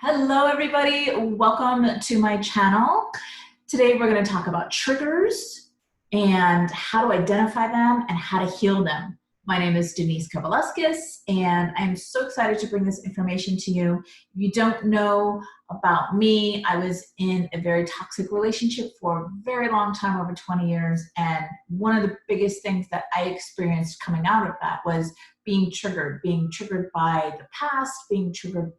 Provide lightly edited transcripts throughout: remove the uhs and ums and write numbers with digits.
Hello, everybody. Welcome to my channel. Today, we're going to talk about triggers and how to identify them and how to heal them. My name is Denise Kavalaskis, and I'm so excited to bring this information to you. If you don't know about me, I was in a very toxic relationship for a very long time, over 20 years, and one of the biggest things that I experienced coming out of that was being triggered by the past, being triggered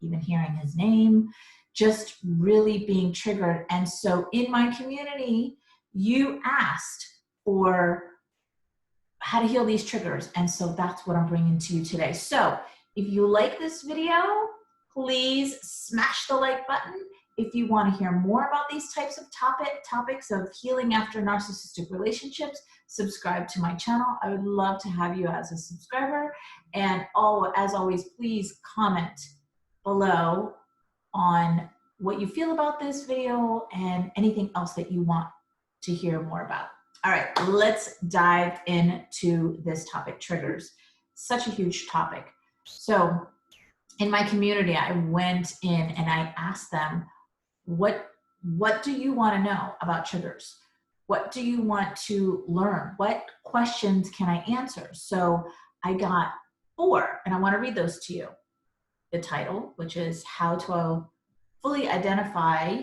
even hearing his name, just really being triggered. And so in my community, you asked for how to heal these triggers. And so that's what I'm bringing to you today. So if you like this video, please smash the like button. If you want to hear more about these types of topics of healing after narcissistic relationships, subscribe to my channel. I would love to have you as a subscriber. And as always, please comment below on what you feel about this video and anything else that you want to hear more about. All right, let's dive into this topic, triggers. Such a huge topic. So in my community, I went in and I asked them, what do you want to know about triggers? What do you want to learn? What questions can I answer? So I got 4, and I want to read those to you. The title, which is how to fully identify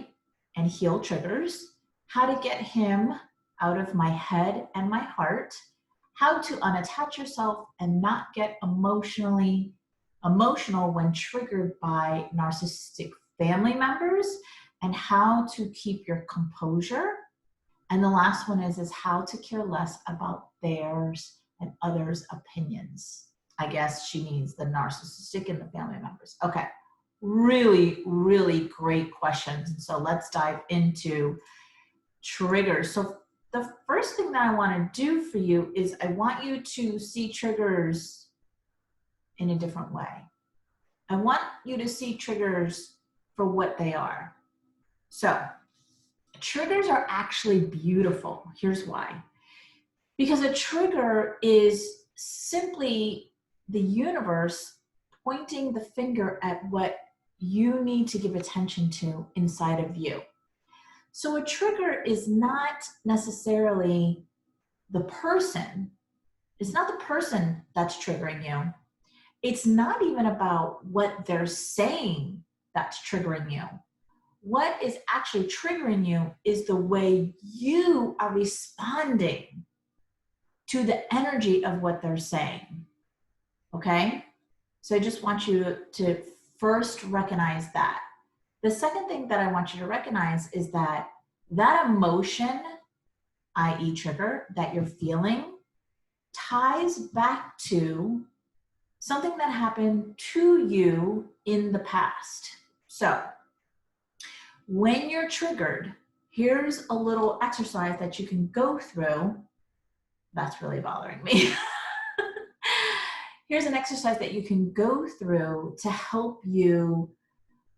and heal triggers, how to get him out of my head and my heart, how to unattach yourself and not get emotional when triggered by narcissistic family members, and how to keep your composure. And the last one is how to care less about theirs and others' opinions. I guess she means the narcissistic and the family members. Okay, really, really great questions. And so let's dive into triggers. So the first thing that I want to do for you is I want you to see triggers in a different way. I want you to see triggers for what they are. So triggers are actually beautiful. Here's why. Because a trigger is simply the universe pointing the finger at what you need to give attention to inside of you. So a trigger is not necessarily the person. It's not the person that's triggering you. It's not even about what they're saying that's triggering you. What is actually triggering you is the way you are responding to the energy of what they're saying. Okay? So I just want you to first recognize that. The second thing that I want you to recognize is that emotion, i.e. trigger, that you're feeling ties back to something that happened to you in the past. So when you're triggered, here's a little exercise that you can go through. That's really bothering me. Here's an exercise that you can go through to help you,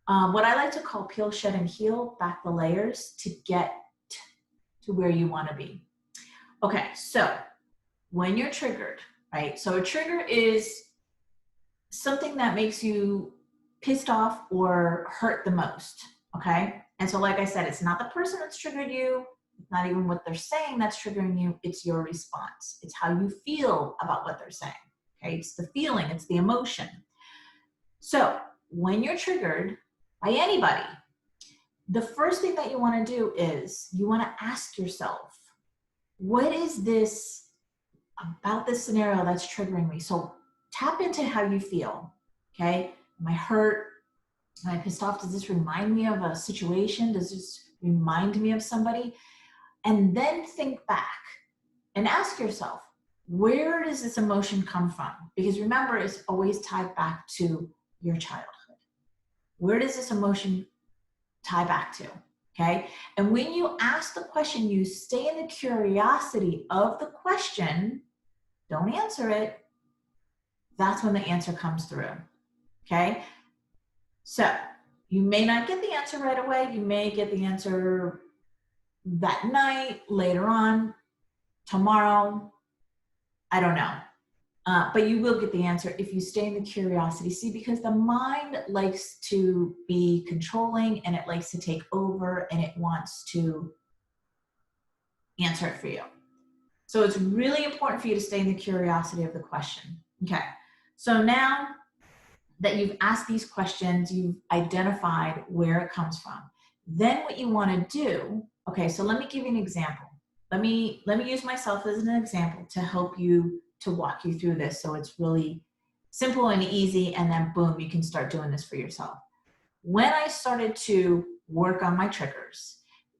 what I like to call peel, shed, and heal, back the layers to get to where you want to be. Okay, so when you're triggered, right? So a trigger is something that makes you pissed off or hurt the most, okay? And so like I said, it's not the person that's triggered you, it's not even what they're saying that's triggering you, it's your response. It's how you feel about what they're saying. Okay, it's the feeling, it's the emotion. So when you're triggered by anybody, the first thing that you want to do is you want to ask yourself, what is this about this scenario that's triggering me? So tap into how you feel. Okay, am I hurt? Am I pissed off? Does this remind me of a situation? Does this remind me of somebody? And then think back and ask yourself, where does this emotion come from? Because remember, it's always tied back to your childhood. Where does this emotion tie back to? Okay. And when you ask the question, you stay in the curiosity of the question, don't answer it. That's when the answer comes through. Okay. So you may not get the answer right away. You may get the answer that night, later on, tomorrow. I don't know. But you will get the answer if you stay in the curiosity. See, because the mind likes to be controlling and it likes to take over and it wants to answer it for you. So it's really important for you to stay in the curiosity of the question. Okay, so now that you've asked these questions, you've identified where it comes from. Then what you want to do, okay, so let me give you an example. Let me use myself as an example to help you, to walk you through this so it's really simple and easy, and then boom, you can start doing this for yourself. When I started to work on my triggers,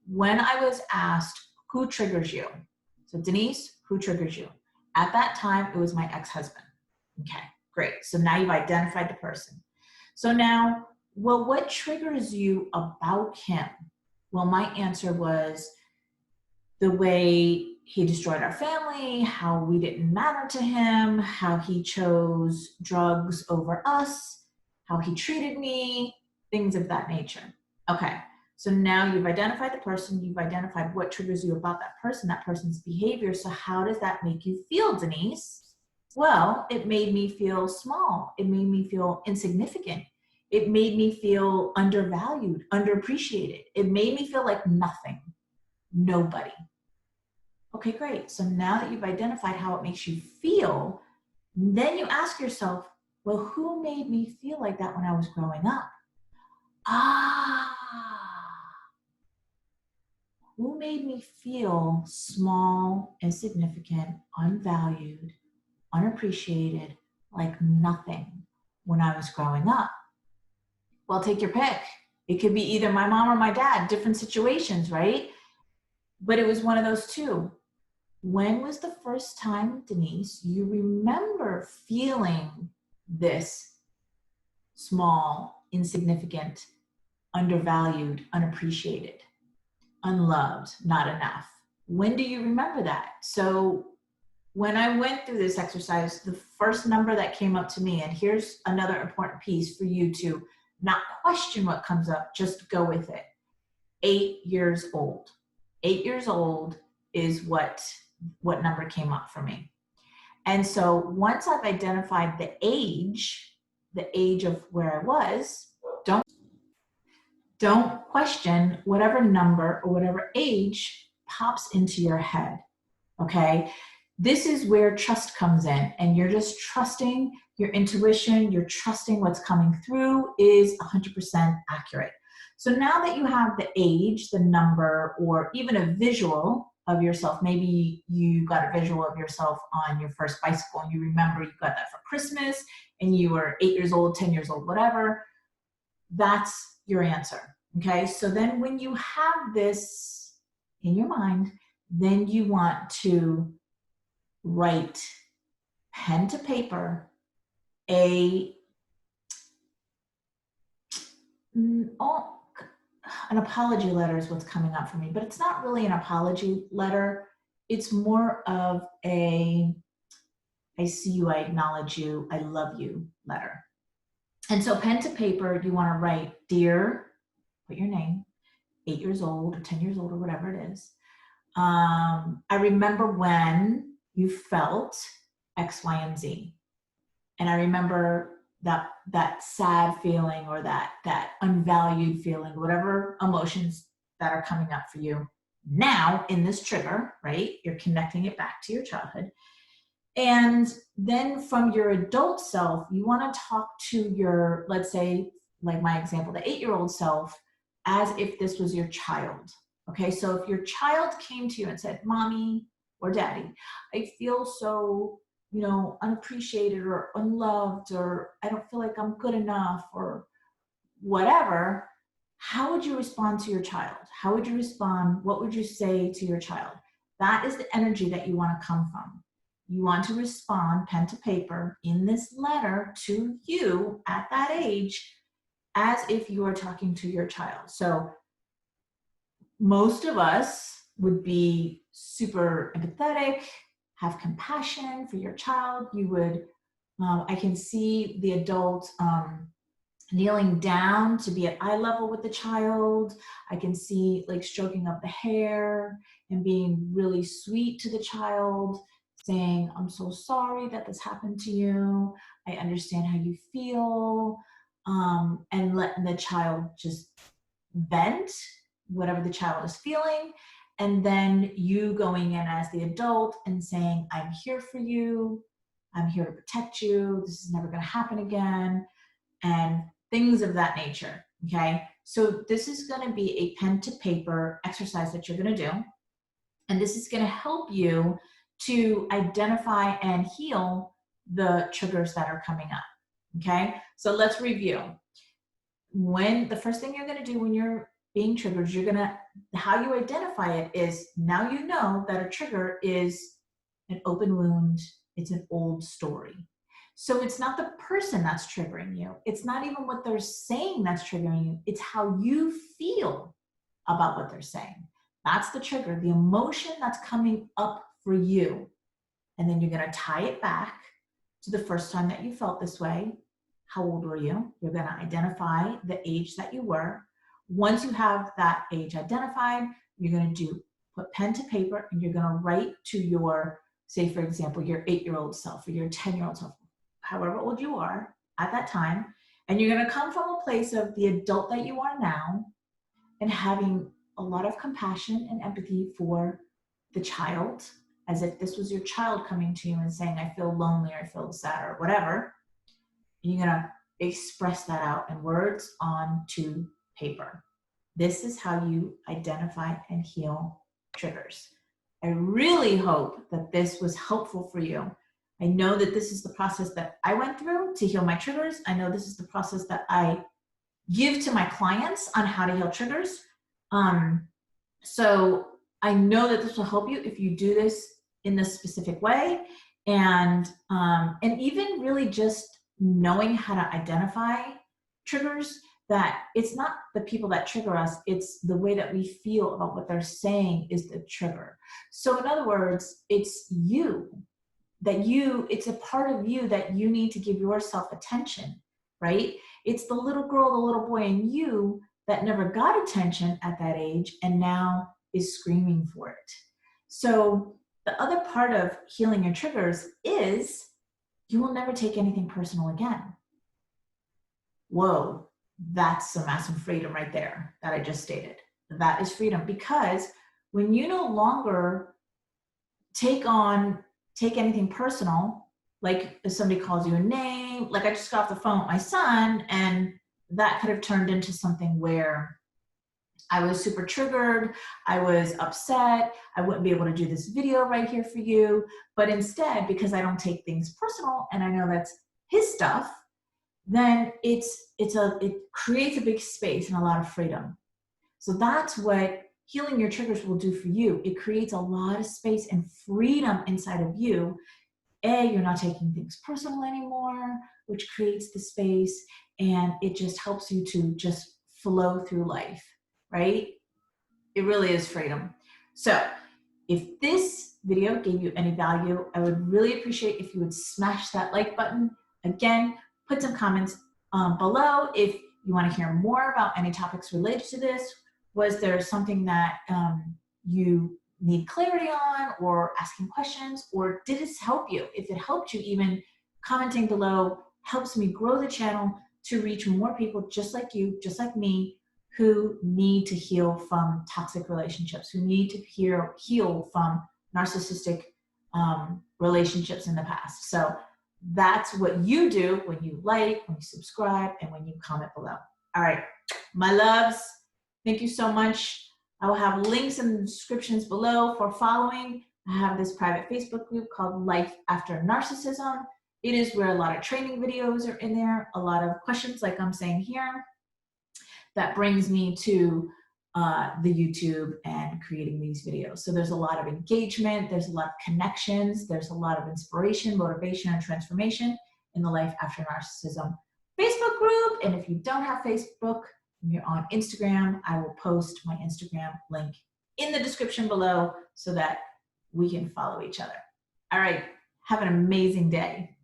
when I was asked, who triggers you? So Denise, who triggers you? At that time, it was my ex-husband. Okay, great. So now you've identified the person. So now, well, what triggers you about him? Well, my answer was the way he destroyed our family, how we didn't matter to him, how he chose drugs over us, how he treated me, things of that nature. Okay, so now you've identified the person, you've identified what triggers you about that person, that person's behavior. So how does that make you feel, Denise? Well, it made me feel small. It made me feel insignificant. It made me feel undervalued, underappreciated. It made me feel like nothing, nobody. Okay, great. So now that you've identified how it makes you feel, then you ask yourself, well, who made me feel like that when I was growing up? Who made me feel small, insignificant, unvalued, unappreciated, like nothing when I was growing up? Well, take your pick. It could be either my mom or my dad, different situations, right? But it was one of those two. When was the first time, Denise, you remember feeling this small, insignificant, undervalued, unappreciated, unloved, not enough? When do you remember that? So when I went through this exercise, the first number that came up to me, and here's another important piece for you to not question what comes up, just go with it. 8 years old. 8 years old is what number came up for me. And so once I've identified the age of where I was, don't question whatever number or whatever age pops into your head, okay? This is where trust comes in, and you're just trusting your intuition, you're trusting what's coming through is 100% accurate. So now that you have the age, the number, or even a visual of yourself, maybe you got a visual of yourself on your first bicycle and you remember you got that for Christmas and you were 8 years old, 10 years old, whatever, that's your answer, okay? So then when you have this in your mind, then you want to write pen to paper an apology letter is what's coming up for me, but it's not really an apology letter. It's more of I see you, I acknowledge you, I love you letter. And so pen to paper, you want to write, dear, put your name, 8 years old or 10 years old or whatever it is. I remember when you felt X, Y, and Z. And I remember that sad feeling or that unvalued feeling, whatever emotions that are coming up for you now in this trigger, right? You're connecting it back to your childhood. And then from your adult self, you want to talk to your, let's say, like my example, the 8-year-old self, as if this was your child. Okay, so if your child came to you and said, Mommy or Daddy, I feel so, unappreciated or unloved, or I don't feel like I'm good enough or whatever, how would you respond to your child? How would you respond? What would you say to your child? That is the energy that you want to come from. You want to respond pen to paper in this letter to you at that age as if you are talking to your child. So most of us would be super empathetic, have compassion for your child. You would, I can see the adult kneeling down to be at eye level with the child. I can see like stroking up the hair and being really sweet to the child, saying, I'm so sorry that this happened to you. I understand how you feel. And letting the child just vent whatever the child is feeling. And then you going in as the adult and saying, I'm here for you. I'm here to protect you. This is never going to happen again. And things of that nature. Okay. So this is going to be a pen to paper exercise that you're going to do. And this is going to help you to identify and heal the triggers that are coming up. Okay. So let's review. When the first thing you're going to do when you're being triggered, how you identify it is now you know that a trigger is an open wound. It's an old story. So it's not the person that's triggering you. It's not even what they're saying that's triggering you. It's how you feel about what they're saying. That's the trigger, the emotion that's coming up for you. And then you're going to tie it back to the first time that you felt this way. How old were you? You're going to identify the age that you were. Once you have that age identified, you're going to put pen to paper and you're going to write to your, say for example, your 8-year-old self or your 10-year-old self, however old you are at that time. And you're going to come from a place of the adult that you are now and having a lot of compassion and empathy for the child, as if this was your child coming to you and saying, I feel lonely or I feel sad or whatever. You're going to express that out in words onto paper. This is how you identify and heal triggers. I really hope that this was helpful for you. I know that this is the process that I went through to heal my triggers. I know this is the process that I give to my clients on how to heal triggers. So I know that this will help you if you do this in this specific way. And even really just knowing how to identify triggers, that it's not the people that trigger us, it's the way that we feel about what they're saying is the trigger. So in other words, it's it's a part of you that you need to give yourself attention, right? It's the little girl, the little boy in you that never got attention at that age and now is screaming for it. So the other part of healing your triggers is you will never take anything personal again. Whoa, that's a massive freedom right there that I just stated. That is freedom, because when you no longer take anything personal, like if somebody calls you a name, like I just got off the phone with my son and that could have turned into something where I was super triggered, I was upset, I wouldn't be able to do this video right here for you. But instead, because I don't take things personal and I know that's his stuff, then it creates a big space and a lot of freedom. So that's what healing your triggers will do for you. It creates a lot of space and freedom inside of you. You're not taking things personal anymore, which creates the space, and it just helps you to just flow through life, right? It really is freedom. So if this video gave you any value, I would really appreciate if you would smash that like button. Again, put some comments below if you want to hear more about any topics related to this. Was there something that you need clarity on, or asking questions, or did this help you? If it helped you, even commenting below helps me grow the channel to reach more people just like you, just like me, who need to heal from toxic relationships, who need to heal from narcissistic relationships in the past. So that's what you do when you like, when you subscribe, and when you comment below. All right, my loves, thank you so much. I will have links in the descriptions below for following. I have this private Facebook group called Life After Narcissism. It is where a lot of training videos are in there, a lot of questions like I'm saying here. That brings me to the YouTube and creating these videos. So there's a lot of engagement, there's a lot of connections, there's a lot of inspiration, motivation, and transformation in the Life After Narcissism Facebook group. And if you don't have Facebook and you're on Instagram, I will post my Instagram link in the description below so that we can follow each other. All right, have an amazing day.